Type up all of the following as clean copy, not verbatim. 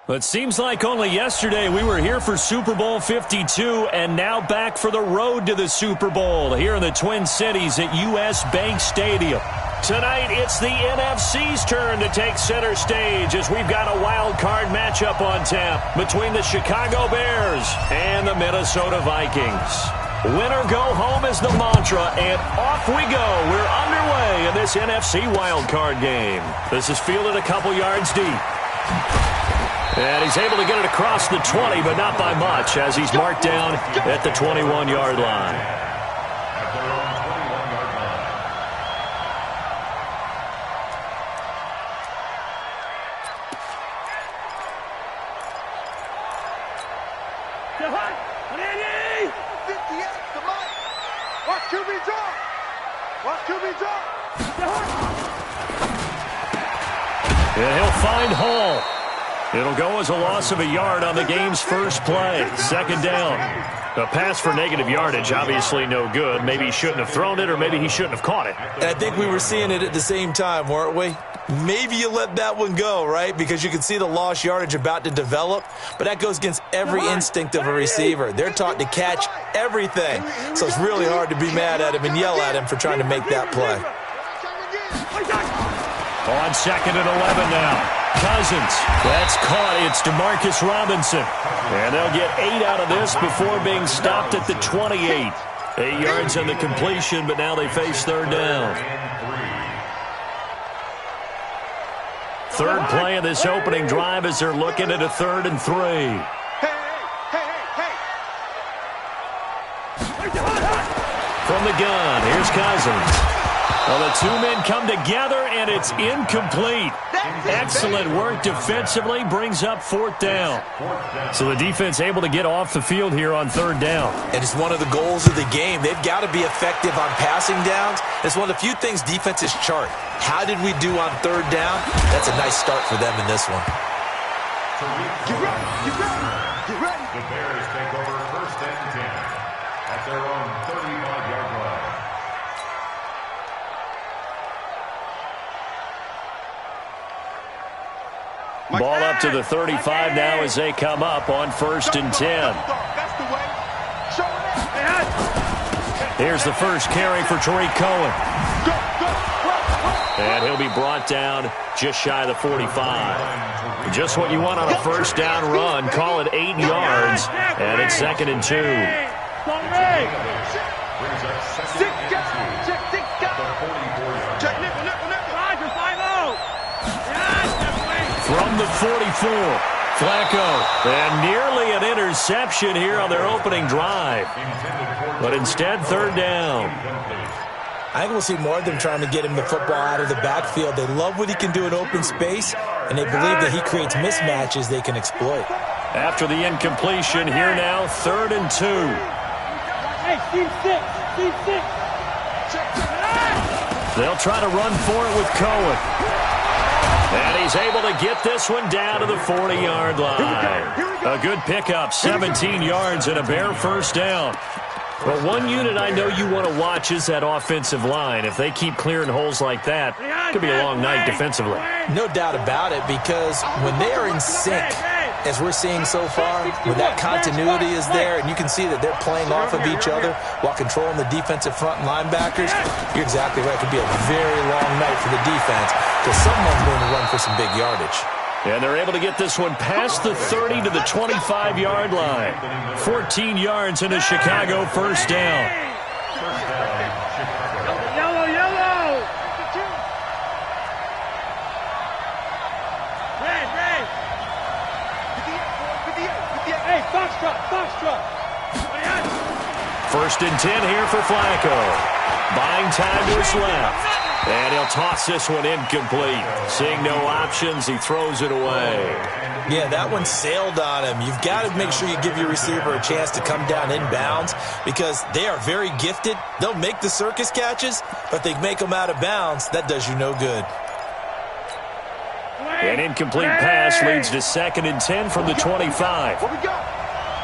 It seems like only yesterday we were here for Super Bowl 52 and now back for the road to the Super Bowl here in the Twin Cities at U.S. Bank Stadium. Tonight, it's the NFC's turn to take center stage as we've got a wild card matchup on tap between the Chicago Bears and the Minnesota Vikings. Win or go home is the mantra, and off we go. We're underway in this NFC wild card game. This is fielded a couple yards deep. And he's able to get it across the 20, but not by much, as he's marked down at the 21-yard line. And he'll find Hall. It'll go as a loss of a yard on the game's first play. Second down. A pass for negative yardage, obviously no good. Maybe he shouldn't have thrown it, or maybe he shouldn't have caught it. And I think we were seeing it at the same time, weren't we? Maybe you let that one go, right? Because you can see the lost yardage about to develop, but that goes against every instinct of a receiver. They're taught to catch everything. So it's really hard to be mad at him and yell at him for trying to make that play. On second and 11 now. Cousins. That's caught. It's DeMarcus Robinson. And they'll get 8 out of this before being stopped at the 28. 8 yards on the completion, but now they face third down. Third play of this opening drive as they're looking at a 3rd and 3. From the gun, here's Cousins. Well, the two men come together, and it's incomplete. Excellent work defensively, brings up 4th down. So the defense able to get off the field here on 3rd down. And it's one of the goals of the game. They've got to be effective on passing downs. It's one of the few things defenses chart. How did we do on 3rd down? That's a nice start for them in this one. Get ready, get ready, get ready. The Bears take over 1st and 10 at their own 35-yard line. Ball up to the 35 now as they come up on 1st and 10. Here's the first carry for Tariq Cohen. And he'll be brought down just shy of the 45. Just what you want on a 1st down run. Call it 8 yards, and it's 2nd and 2. From the 44, Flacco, and nearly an interception here on their opening drive. But instead, 3rd down. I think we'll see more of them trying to get him the football out of the backfield. They love what he can do in open space, and they believe that he creates mismatches they can exploit. After the incompletion, here now, 3rd and 2. Hey, Steve 6. They'll try to run for it with Cohen. And he's able to get this one down to the 40-yard line. A good pickup, 17 yards and a bare 1st down. But one unit I know you want to watch is that offensive line. If they keep clearing holes like that, it could be a long night defensively. No doubt about it, because when they are in sync, as we're seeing so far, when that continuity is there, and you can see that they're playing off of each other while controlling the defensive front linebackers, you're exactly right. It could be a very long night for the defense because someone's going to run for some big yardage. And they're able to get this one past the 30 to the 25-yard line. 14 yards in a Chicago 1st down. Yellow. Red. Hey, Foxtrot. 1st and 10 here for Flacco. Buying time to his left. And he'll toss this one incomplete. Seeing no options, he throws it away. Yeah, that one sailed on him. You've got to make sure you give your receiver a chance to come down inbounds because they are very gifted. They'll make the circus catches, but they make them out of bounds. That does you no good. An incomplete pass leads to 2nd and 10 from the 25. What we got?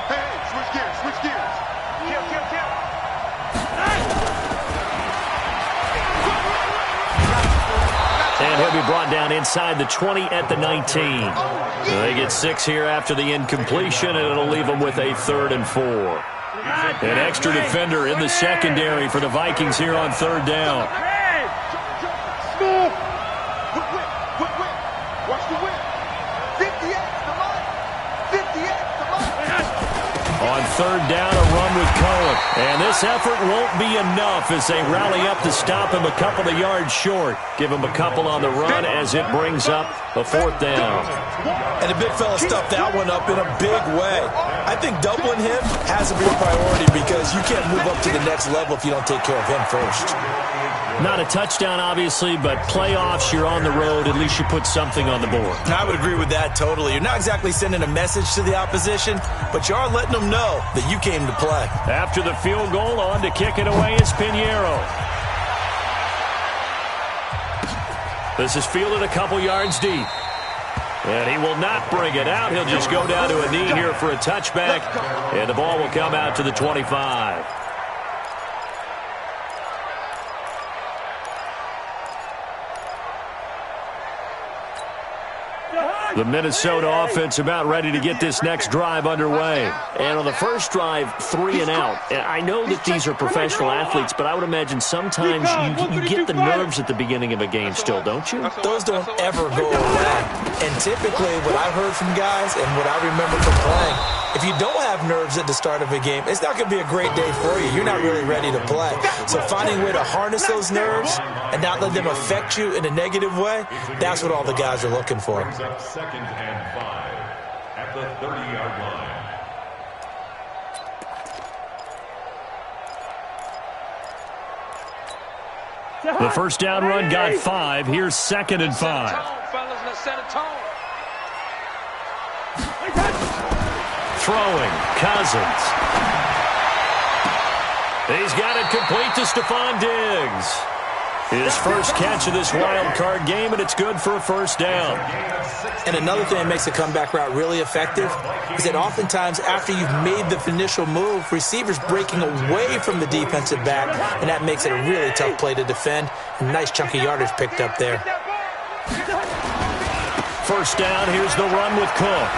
Hey, switch gears. And And he'll be brought down inside the 20 at the 19. They get 6 here after the incompletion, and it'll leave them with a 3rd and 4. An extra defender in the secondary for the Vikings here on 3rd down. On 3rd down, a run with Cohen. And this effort won't be enough as they rally up to stop him a couple of yards short. Give him a couple on the run as it brings up a 4th down. And the big fella stuffed that one up in a big way. I think doubling him has to be a priority because you can't move up to the next level if you don't take care of him first. Not a touchdown, obviously, but playoffs, you're on the road. At least you put something on the board. I would agree with that totally. You're not exactly sending a message to the opposition, but you are letting them know that you came to play. After the field goal, on to kick it away is Pinheiro. This is fielded a couple yards deep. And he will not bring it out. He'll just go down to a knee here for a touchback, and the ball will come out to the 25. The Minnesota offense about ready to get this next drive underway. And on the first drive, 3 and out. I know that these are professional athletes, but I would imagine sometimes you get the nerves at the beginning of a game still, don't you? Those don't ever go away. And typically, what I've heard from guys and what I remember from playing, if you don't have nerves at the start of a game, it's not going to be a great day for you. You're not really ready to play. So finding a way to harness those nerves and not let them affect you in a negative way, that's what all the guys are looking for. 2nd and 5 at the 30-yard line. The first down run got 5. Here's 2nd and 5. Throwing, Cousins. He's got it complete to Stephon Diggs. His first catch of this wild card game, and it's good for a 1st down. And another thing that makes the comeback route really effective is that oftentimes after you've made the initial move, receivers breaking away from the defensive back, and that makes it a really tough play to defend. A nice chunky yardage picked up there. 1st down, here's the run with Cook.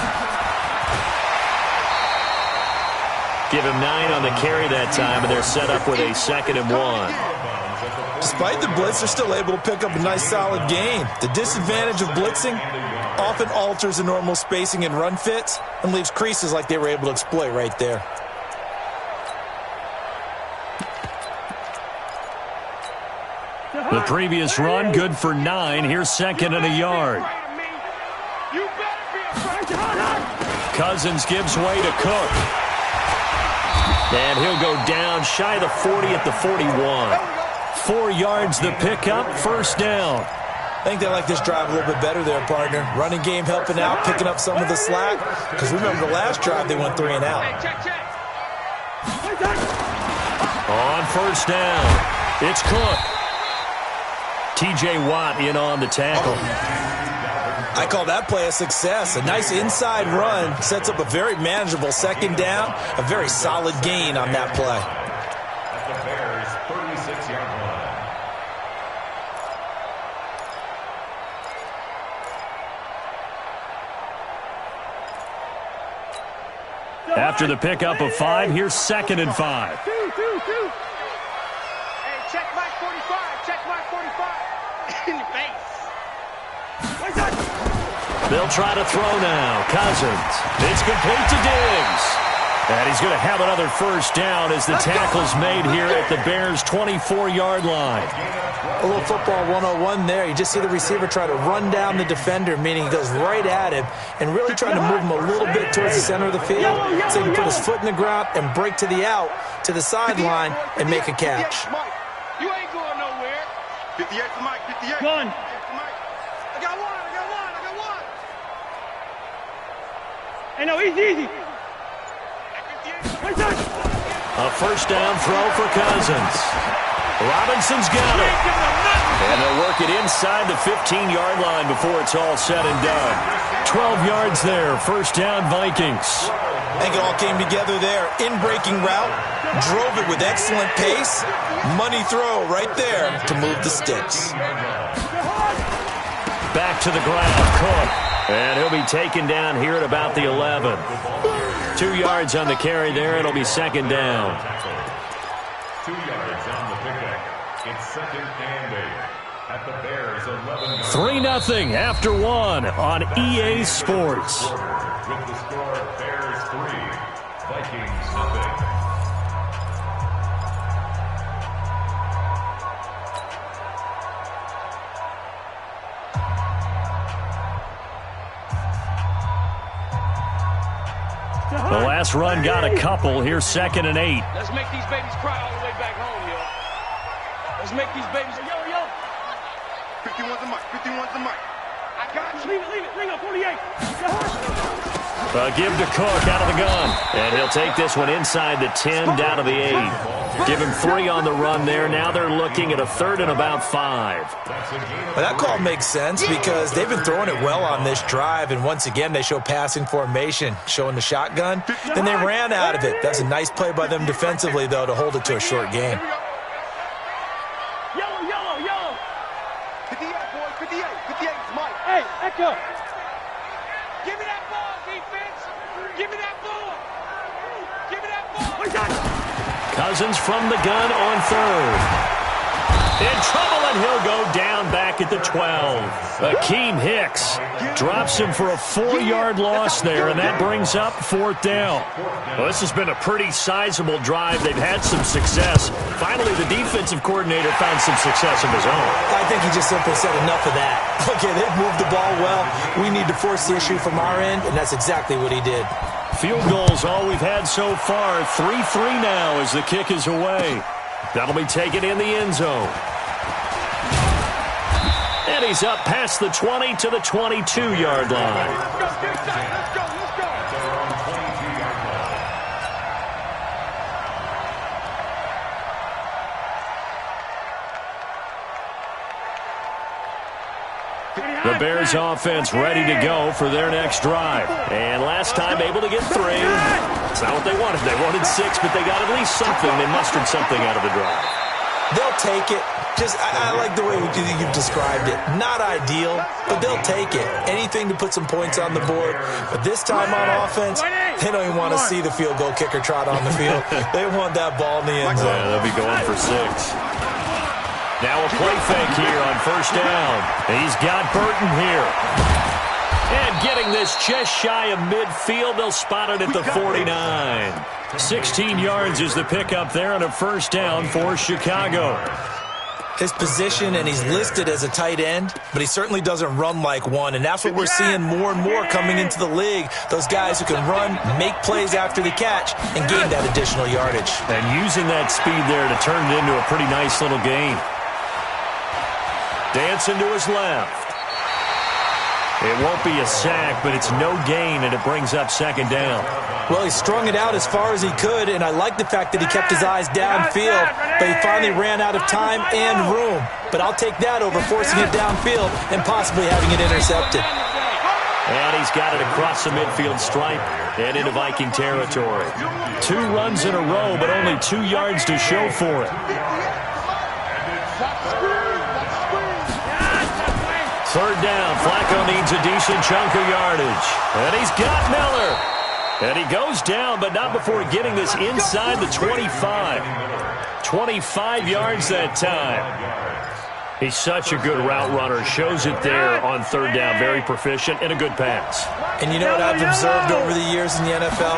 Give him 9 on the carry that time, and they're set up with a 2nd and 1. Despite the blitz, they're still able to pick up a nice solid gain. The disadvantage of blitzing often alters the normal spacing and run fits and leaves creases like they were able to exploit right there. The previous run, good for 9. Here's 2nd and a yard. Cousins gives way to Cook. And he'll go down shy of the 40 at the 41. 4 yards the pickup, 1st down. I think they like this drive a little bit better there, partner. Running game helping out, picking up some of the slack. Because remember the last drive, they went 3 and out. On 1st down, it's Cook. T.J. Watt in on the tackle. I call that play a success. A nice inside run sets up a very manageable 2nd down. A very solid gain on that play. At the Bears' 36-yard line. After the pickup of 5, here's 2nd and 5. Hey, check Mike 45. Check Mike 45. In your face. They'll try to throw now. Cousins. It's complete to Diggs. And he's going to have another 1st down as the tackle's made here at the Bears' 24-yard line. A little football 101 there. You just see the receiver try to run down the defender, meaning he goes right at him and really trying to move him a little bit towards the center of the field so he can put his foot in the ground and break to the out, to the sideline, and make a catch. You ain't going nowhere. 58 for Mike, 58. Gun. I got one. Hey, no, easy. A 1st down throw for Cousins. Robinson's got it. And they'll work it inside the 15-yard line before it's all said and done. 12 yards there, 1st down Vikings. I think it all came together there. In-breaking route, drove it with excellent pace. Money throw right there to move the sticks. back to the ground. Cook. And he'll be taken down here at about the 11. 2 yards on the carry there. It'll be second down. 2 yards on the pickup. It's second and 8 at the Bears' 11. 3-0 after 1 on EA Sports. With the score, Bears 3, Vikings 0. The last run got a couple. Here's second and 8. Let's make these babies cry all the way back home, yo. Let's make these babies. Yo. 51's the mic. 51's the mic. I got you. Leave it. Ring up 48. Give to Cook out of the gun. And he'll take this one inside the 10, down to the 8. Give him 3 on the run there. Now they're looking at a 3rd and about 5. Well, that call makes sense because they've been throwing it well on this drive, and once again they show passing formation, showing the shotgun. Then they ran out of it. That's a nice play by them defensively, though, to hold it to a short game. Yellow. 58, boys. 58. 58 is Mike. Hey, Echo. Give me that ball, defense. Give me that ball. Give me that ball. Cousins from the gun on 3rd. In trouble, and he'll go down back at the 12. Akeem Hicks drops him for a 4-yard loss there, and that brings up 4th down. Well, this has been a pretty sizable drive. They've had some success. Finally, the defensive coordinator found some success of his own. I think he just simply said enough of that. Okay, they've moved the ball well. We need to force the issue from our end, and that's exactly what he did. Field goals all we've had so far. 3-3 now as the kick is away. That'll be taken in the end zone. And he's up past the 20 to the 22-yard line. Let's go. The Bears offense ready to go for their next drive. And last time able to get 3. It's not what they wanted. They wanted 6, but they got at least something. They mustered something out of the drive. They'll take it. I like the way you've described it. Not ideal, but they'll take it. Anything to put some points on the board. But this time on offense, they don't even want to see the field goal kicker trot on the field. They want that ball in the end zone. Yeah, they'll be going for 6. Now a play fake here on 1st down. He's got Burton here. And getting this just shy of midfield, they'll spot it at the 49. 16 yards is the pickup there on a 1st down for Chicago. His position, and he's listed as a tight end, but he certainly doesn't run like one, and that's what we're seeing more and more coming into the league. Those guys who can run, make plays after the catch, and gain that additional yardage. And using that speed there to turn it into a pretty nice little gain. Dancing to his left. It won't be a sack, but it's no gain, and it brings up 2nd down. Well, he strung it out as far as he could, and I like the fact that he kept his eyes downfield, but he finally ran out of time and room. But I'll take that over forcing it downfield and possibly having it intercepted. And he's got it across the midfield stripe and into Viking territory. 2 runs in a row, but only 2 yards to show for it. 3rd down. Flacco needs a decent chunk of yardage. And he's got Miller. And he goes down, but not before getting this inside the 25. 25 yards that time. He's such a good route runner. Shows it there on 3rd down. Very proficient and a good pass. And you know what I've observed over the years in the NFL?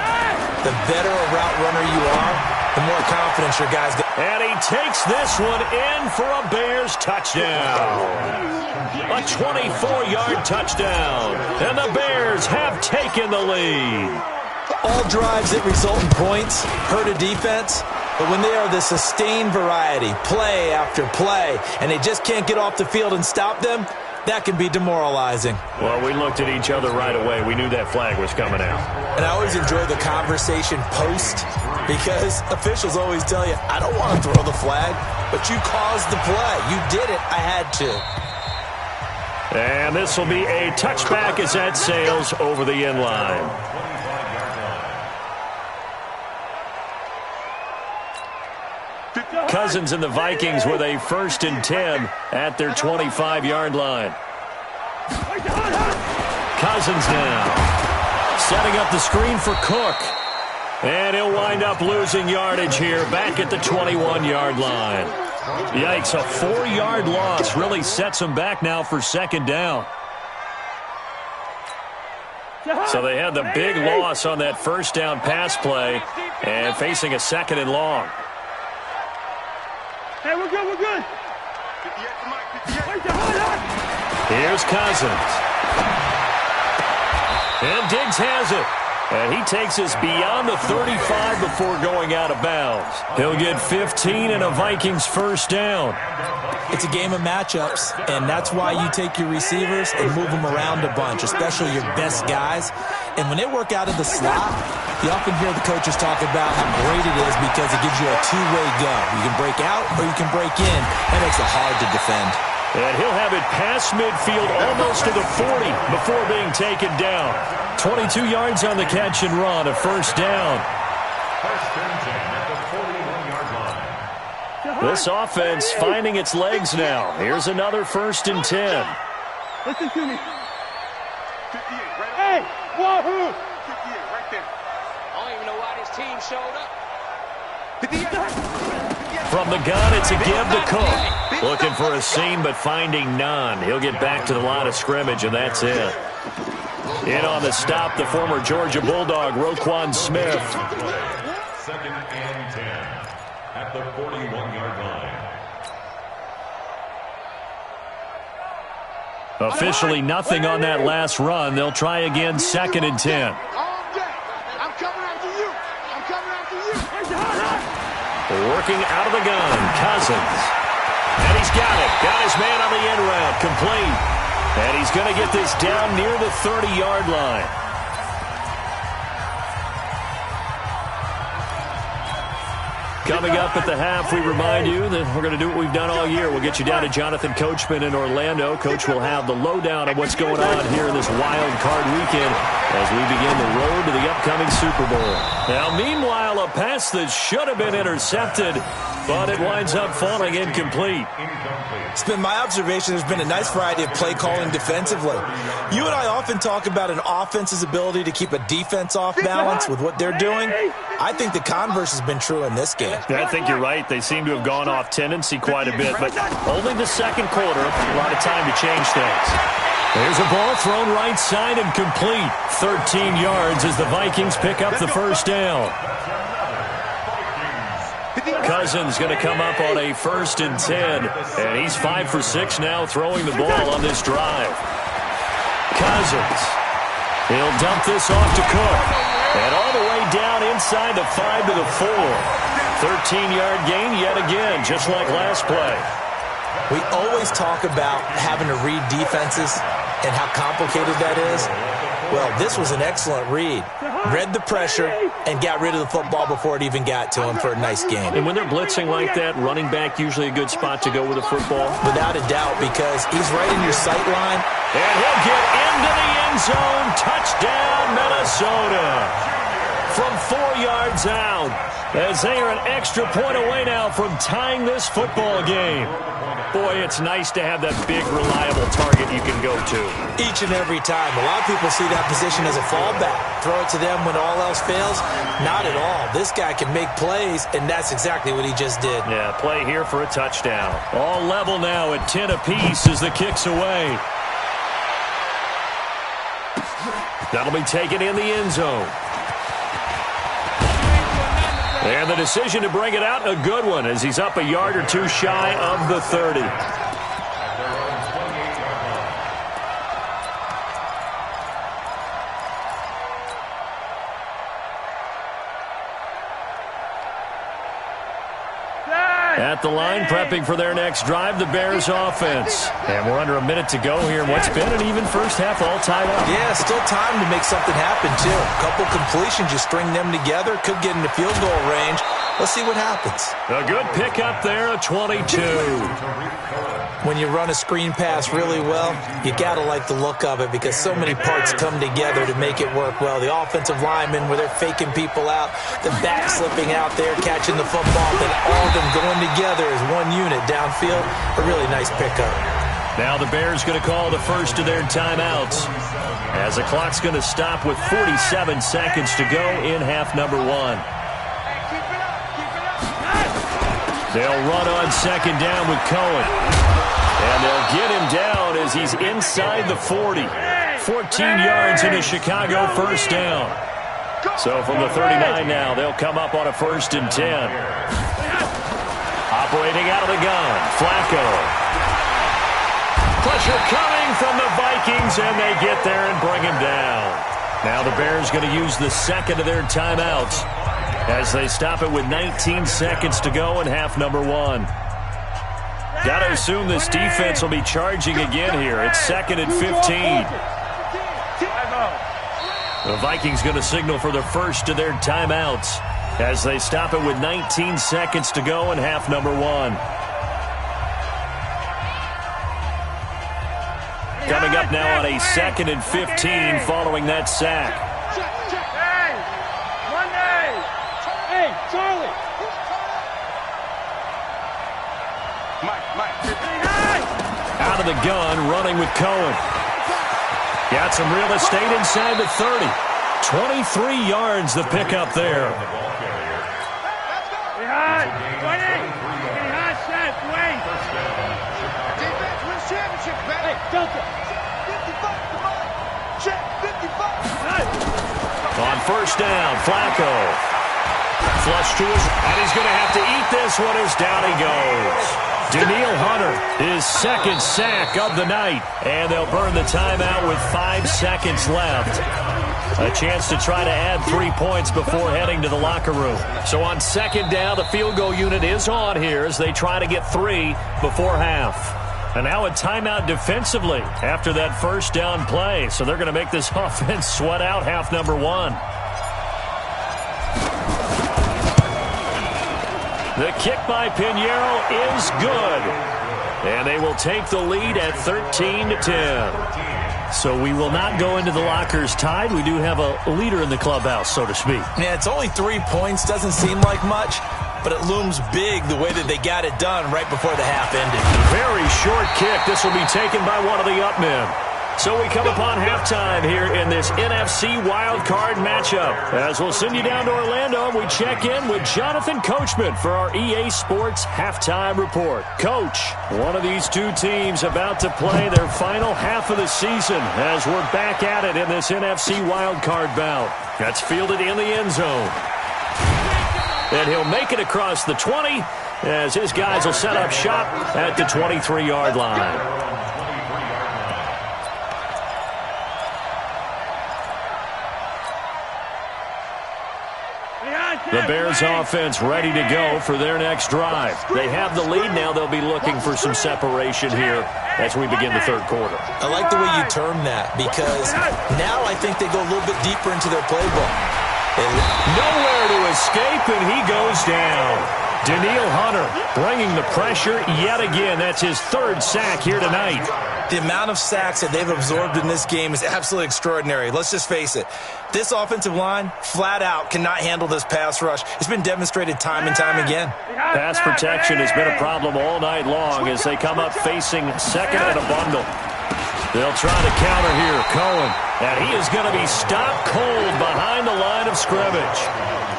The better a route runner you are, the more confidence your guys get. And he takes this one in for a Bears touchdown. A 24-yard touchdown. And the Bears have taken the lead. All drives that result in points hurt a defense, but when they are the sustained variety, play after play, and they just can't get off the field and stop them, that can be demoralizing. Well, we looked at each other right away. We knew that flag was coming out. And I always enjoy the conversation post, because officials always tell you, I don't want to throw the flag, but you caused the play. You did it. I had to. And this will be a touchback as that sails over the end line. Cousins and the Vikings with a 1st and 10 at their 25-yard line. Cousins now. Setting up the screen for Cook. And he'll wind up losing yardage here back at the 21-yard line. Yikes, a 4-yard loss really sets him back now for second down. So they had the big loss on that first down pass play and facing a second and long. Hey, we're good, we're good. Here's Cousins. And Diggs has it. And he takes us beyond the 35 before going out of bounds. He'll get 15 and a Vikings first down. It's a game of matchups, and that's why you take your receivers and move them around a bunch, especially your best guys. And when they work out of the slot, you often hear the coaches talk about how great it is because it gives you a two-way go. You can break out or you can break in. That makes it hard to defend. And he'll have it past midfield almost to the 40 before being taken down. 22 yards on the catch and run, a first down. First and 10 at the 41-yard line. This offense finding its legs now. Here's another first and 10. Listen to me. 58, right? Hey, wahoo! 58, right there. I don't even know why this team showed up. 58. From the gun, it's a give to Cook. Looking for a seam, but finding none. He'll get back to the line of scrimmage, and that's it. In on the stop, the former Georgia Bulldog, Roquan Smith. Second and 10 at the 41-yard line. Officially nothing on that last run. They'll try again, second and 10. I'm coming after you. I'm coming after you. Working out of the gun, Cousins. And he's got it. Got his man on the end route, complete. And he's going to get this down near the 30-yard line. Coming up at the half, we remind you that we're going to do what we've done all year. We'll get you down to Jonathan Coachman in Orlando. Coach will have the lowdown of what's going on here in this wild card weekend as we begin the road to the upcoming Super Bowl. Now, meanwhile, a pass that should have been intercepted, but it winds up falling incomplete. It's been my observation there's been a nice variety of play calling defensively. You and I often talk about an offense's ability to keep a defense off balance with what they're doing. I think the converse has been true in this game. I think you're right. They seem to have gone off tendency quite a bit, but only the second quarter. A lot of time to change things. There's a ball thrown right side and complete. 13 yards as the Vikings pick up the first down. Cousins going to come up on a first and 10, and he's 5 for 6 now throwing the ball on this drive. Cousins. He'll dump this off to Cook. And all the way down inside the 5 to the 4. 13-yard gain yet again, just like last play. We always talk about having to read defenses and how complicated that is. Well, this was an excellent read. Read the pressure and got rid of the football before it even got to him for a nice gain. And when they're blitzing like that, running back usually a good spot to go with the football. Without a doubt, because he's right in your sight line. And he'll get into the end zone. Touchdown, Minnesota. From 4 yards out, as they are an extra point away now from tying this football game. Boy, it's nice to have that big, reliable target you can go to. Each and every time. A lot of people see that position as a fallback. Throw it to them when all else fails. Not at all. This guy can make plays, and that's exactly what he just did. Yeah, play here for a touchdown. All level now at 10 apiece as the kick's away. That'll be taken in the end zone. And the decision to bring it out, a good one, as he's up a yard or two shy of the 30. At the line, prepping for their next drive, the Bears offense. And we're under a minute to go here in what's been an even first half, all tied up. Yeah, still time to make something happen, too. A couple completions, you string them together, could get into field goal range. Let's see what happens. A good pickup there, a 22. When you run a screen pass really well, you got to like the look of it because so many parts come together to make it work well. The offensive linemen, where they're faking people out, the back slipping out there, catching the football, then all of them going together as one unit downfield. A really nice pickup. Now the Bears going to call the first of their timeouts. as the clock's going to stop with 47 seconds to go in half number one. They'll run on second down with Cohen. And they'll get him down as he's inside the 40. 14 yards in a Chicago first down. So from the 39 now, they'll come up on a 1st and 10. Operating out of the gun, Flacco. Pressure coming from the Vikings, and they get there and bring him down. Now the Bears going to use the second of their timeouts as they stop it with 19 seconds to go in half number one. Got to assume this defense will be charging again here. It's 2nd and 15. The Vikings going to signal for the first of their timeouts as they stop it with 19 seconds to go in half number one. Coming up now on a 2nd and 15 following that sack. Hey, Charlie. Out of the gun, running with Cohen. Got some real estate inside the 30. 23 yards the pickup there. Behind, 20. Behind, set, wait. Defense wins championship, baby. Hey, Delta. 55, come on. Check, 55. On first down, Flacco. Flush to his, and he's going to have to eat this one as down he goes. Daniil Hunter, his second sack of the night. And they'll burn the timeout with 5 seconds left. A chance to try to add 3 points before heading to the locker room. So on second down, the field goal unit is on here as they try to get 3 before half. And now a timeout defensively after that first down play. So they're going to make this offense sweat out half number one. The kick by Pinheiro is good. And they will take the lead at 13-10. So we will not go into the lockers tied. We do have a leader in the clubhouse, so to speak. Yeah, it's only 3 points. Doesn't seem like much, but it looms big the way that they got it done right before the half ended. Very short kick. This will be taken by one of the up men. So we come upon halftime here in this NFC wildcard matchup. As we'll send you down to Orlando, we check in with Jonathan Coachman for our EA Sports Halftime Report. Coach, one of these two teams about to play their final half of the season as we're back at it in this NFC wildcard bout. That's fielded in the end zone. And he'll make it across the 20 as his guys will set up shop at the 23-yard line. The Bears offense ready to go for their next drive. They have the lead now. They'll be looking for some separation here as we begin the third quarter. I like the way you term that because now I think they go a little bit deeper into their playbook. Nowhere to escape, and he goes down. Daniil Hunter bringing the pressure yet again. That's his third sack here tonight. The amount of sacks that they've absorbed in this game is absolutely extraordinary. Let's just face it. This offensive line, flat out, cannot handle this pass rush. It's been demonstrated time and time again. Pass protection has been a problem all night long as they come up facing second and a bundle. They'll try to counter here. Cohen. And he is going to be stopped cold behind the line of scrimmage.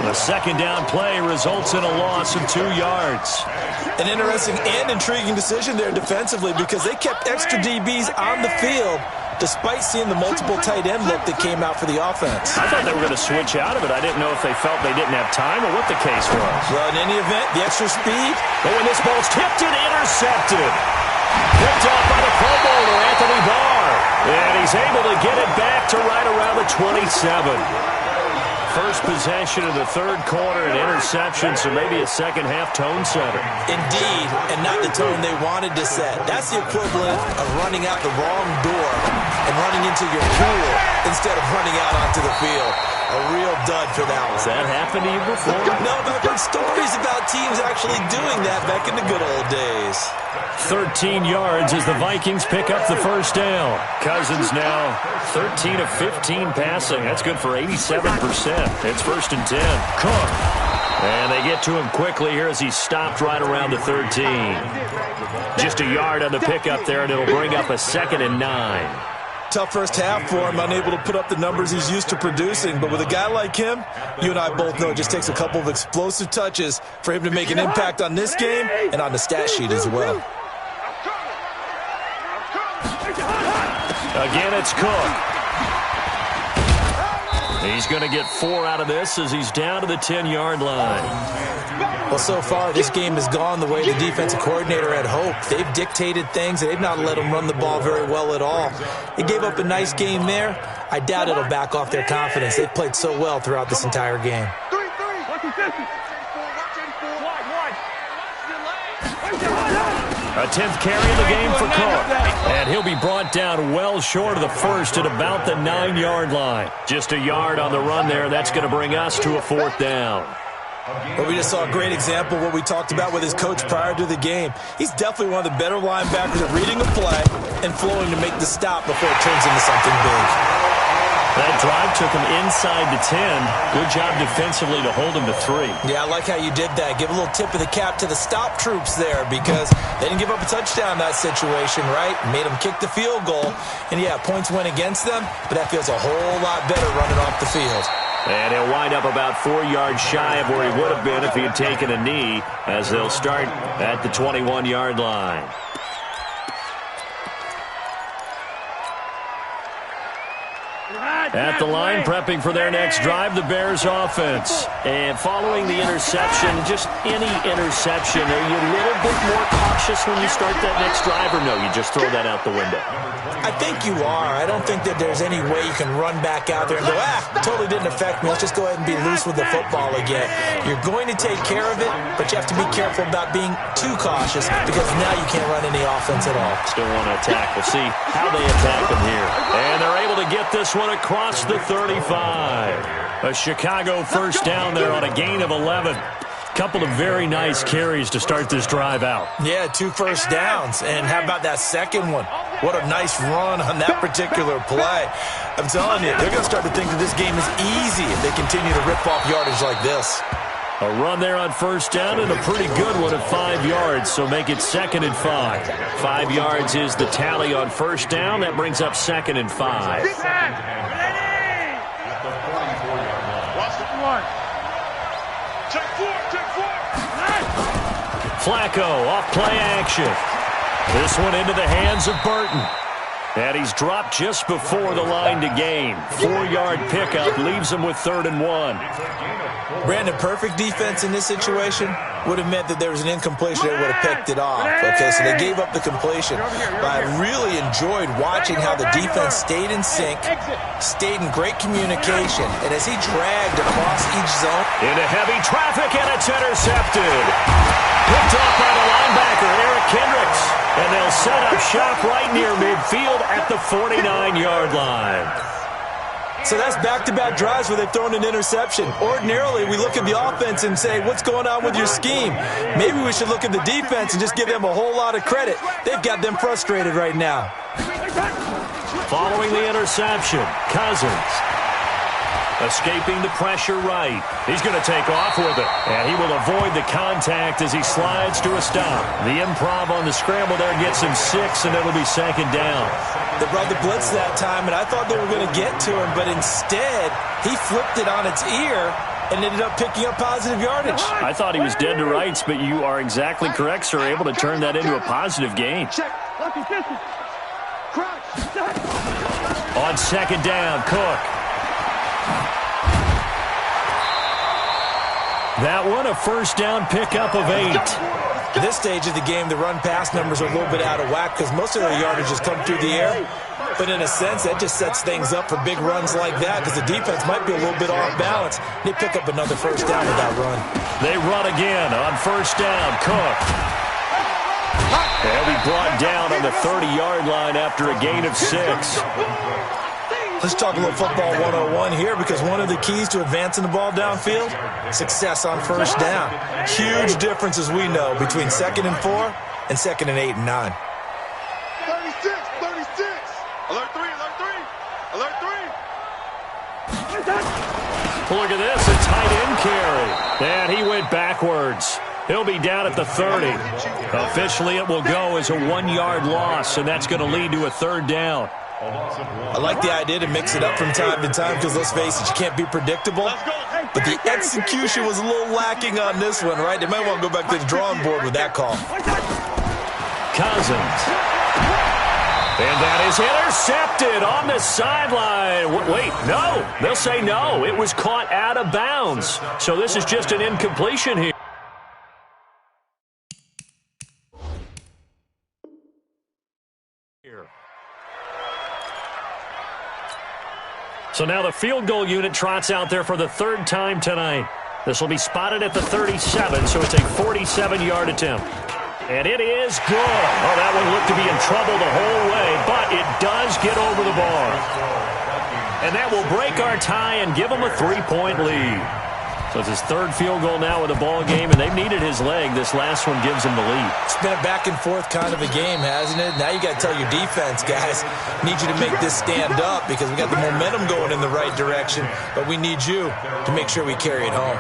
The second down play results in a loss of 2 yards. An interesting and intriguing decision there defensively because they kept extra DBs on the field despite seeing the multiple tight end look that came out for the offense. I thought they were going to switch out of it. I didn't know if they felt they didn't have time or what the case was. Well, in any event, the extra speed. But when this ball's tipped and intercepted. Picked off by the Pro Bowler, Anthony Barr. And he's able to get it back to right around the 27. First possession of the third quarter, an interception, so maybe a second-half tone setter. Indeed, and not the tone they wanted to set. That's the equivalent of running out the wrong door and running into your pool instead of running out onto the field. A real dud for that one. Has that happened to you before? No, but I've heard stories about teams actually doing that back in the good old days. 13 yards as the Vikings pick up the first down. Cousins now 13 of 15 passing. That's good for 87%. It's 1st and 10. Cook. And they get to him quickly here as he's stopped right around the 13. Just a yard on the pickup there, and it'll bring up a 2nd and 9. Tough first half for him, unable to put up the numbers he's used to producing. But with a guy like him, you and I both know it just takes a couple of explosive touches for him to make an impact on this game and on the stat sheet as well. Again, it's Cook. He's going to get 4 out of this as he's down to the 10-yard line. Well, so far, this game has gone the way the defensive coordinator had hoped. They've dictated things, and they've not let them run the ball very well at all. They gave up a nice game there. I doubt it'll back off their confidence. They've played so well throughout this entire game. A 10th carry of the game for Cook. And he'll be brought down well short of the first at about the 9-yard line. Just a yard on the run there. That's going to bring us to a 4th down. Well, we just saw a great example of what we talked about with his coach prior to the game. He's definitely one of the better linebackers at reading a play and flowing to make the stop before it turns into something big. That drive took him inside the 10. Good job defensively to hold him to 3. Yeah, I like how you did that. Give a little tip of the cap to the stop troops there because they didn't give up a touchdown in that situation, right? Made them kick the field goal. And, yeah, points went against them, but that feels a whole lot better running off the field. And he'll wind up about 4 yards shy of where he would have been if he had taken a knee as they'll start at the 21-yard line. At the line, prepping for their next drive, the Bears offense. And following the interception, just any interception, are you a little bit more cautious when you start that next drive, or no, you just throw that out the window? I think you are. I don't think that there's any way you can run back out there and go, totally didn't affect me. Let's just go ahead and be loose with the football again. You're going to take care of it, but you have to be careful about being too cautious because now you can't run any offense at all. Still want to attack. We'll see how they attack them here. And they're able to get this one across the 35. A Chicago first down there on a gain of 11. Couple of very nice carries to start this drive out. Yeah, 2 first downs. And how about that second one? What a nice run on that particular play. I'm telling you, they're going to start to think that this game is easy if they continue to rip off yardage like this. A run there on first down and a pretty good one at 5 yards, so make it 2nd and 5. 5 yards is the tally on first down. That brings up 2nd and 5. Flacco off play action. This one into the hands of Burton. And he's dropped just before the line to gain. 4-yard pickup leaves him with 3rd and 1. Brandon, perfect defense in this situation would have meant that there was an incompletion that would have picked it off. Okay, so they gave up the completion. But I really enjoyed watching how the defense stayed in sync, stayed in great communication, and as he dragged across each zone. Into heavy traffic, and it's intercepted. Picked off by the linebacker, Eric Kendricks. And they'll set up shop right near midfield at the 49-yard line. So that's back-to-back drives where they've thrown an interception. Ordinarily, we look at the offense and say, what's going on with your scheme? Maybe we should look at the defense and just give them a whole lot of credit. They've got them frustrated right now. Following the interception, Cousins escaping the pressure right. He's going to take off with it, and he will avoid the contact as he slides to a stop. The improv on the scramble there gets him 6, and it'll be 2nd down. They brought the blitz that time, and I thought they were going to get to him, but instead, he flipped it on its ear and ended up picking up positive yardage. I thought he was dead to rights, but you are exactly correct, sir. Able to turn that into a positive gain. On 2nd down, Cook. That one, a first down pickup of 8. At this stage of the game, the run-pass numbers are a little bit out of whack because most of their yardage has come through the air. But in a sense, that just sets things up for big runs like that because the defense might be a little bit off balance. They pick up another first down with that run. They run again on first down. Cook. They'll be brought down on the 30-yard line after a gain of 6. Let's talk a little football 101 here because one of the keys to advancing the ball downfield, success on first down. Huge difference, as we know, between 2nd and 4 and 2nd and 8 and 9. 36. Alert 3. Look at this, a tight end carry. And he went backwards. He'll be down at the 30. Officially, it will go as a 1-yard loss, and that's going to lead to a 3rd down. I like the idea to mix it up from time to time because, let's face it, you can't be predictable. But the execution was a little lacking on this one, right? They might want to go back to the drawing board with that call. Cousins. And that is intercepted on the sideline. Wait, no. They'll say no. It was caught out of bounds. So this is just an incompletion here. So now the field goal unit trots out there for the third time tonight. This will be spotted at the 37, so it's a 47-yard attempt. And it is good. Oh, that one looked to be in trouble the whole way, but it does get over the bar. And that will break our tie and give them a 3-point lead. So it's his third field goal now with the ball game, and they've needed his leg. This last one gives him the lead. It's been a back-and-forth kind of a game, hasn't it? Now you got to tell your defense, guys, need you to make this stand up because we got the momentum going in the right direction, but we need you to make sure we carry it home.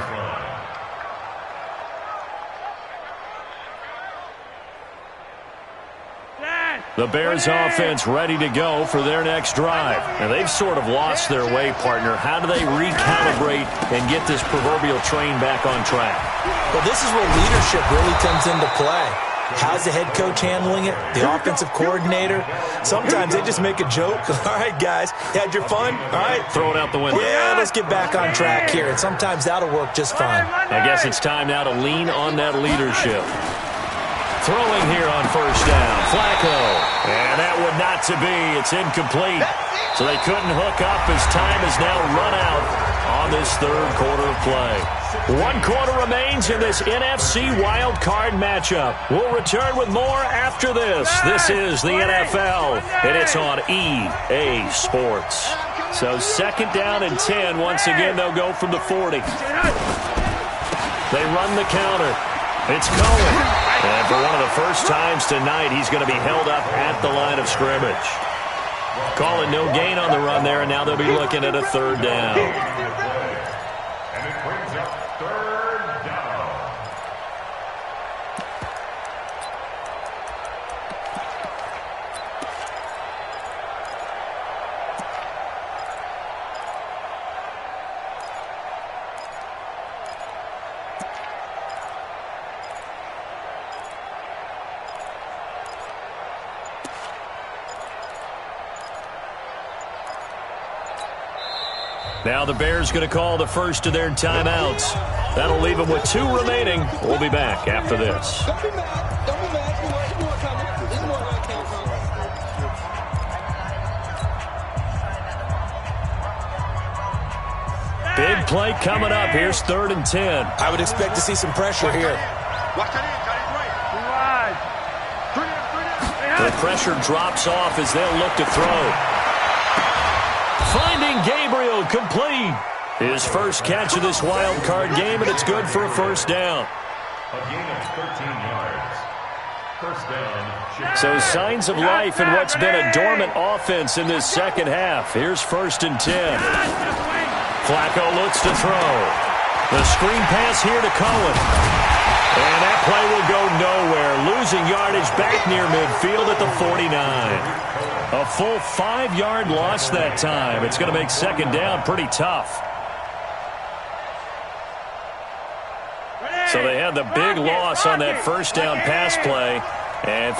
The Bears offense ready to go for their next drive. And they've sort of lost their way, partner. How do they recalibrate and get this proverbial train back on track? Well, this is where leadership really comes into play. How's the head coach handling it? The offensive coordinator? Sometimes they just make a joke. All right, guys, you had your fun? All right. Throw it out the window. Yeah, let's get back on track here. And sometimes that'll work just fine. I guess it's time now to lean on that leadership. Throwing here on first down. Flacco. And that would not to be. It's incomplete. So they couldn't hook up as time is now run out on this third quarter of play. 1 quarter remains in this NFC wild card matchup. We'll return with more after this. This is the NFL, and it's on EA Sports. So second down and 10. Once again, they'll go from the 40. They run the counter. It's Cohen. And for one of the first times tonight, he's going to be held up at the line of scrimmage. Calling no gain on the run there, and now they'll be looking at a third down. And it brings up third down. Now the Bears going to call the first of their timeouts. That'll leave them with 2 remaining. We'll be back after this. Don't be mad. Don't be mad. This is more coming. This is more where I came from. Big play coming up. Here's 3rd and 10. I would expect to see some pressure here. Watch that in, cut it right. 3 wide. The pressure drops off as they'll look to throw. Finding Gabriel complete. His first catch of this wild card game, and it's good for a first down. A gain of 13 yards. First down. So signs of life in what's been a dormant offense in this second half. Here's 1st and 10. Flacco looks to throw. The screen pass here to Cohen. And that play will go nowhere. Losing yardage back near midfield at the 49. A full 5-yard loss that time. It's going to make second down pretty tough. So they had the big loss on that first down pass play. And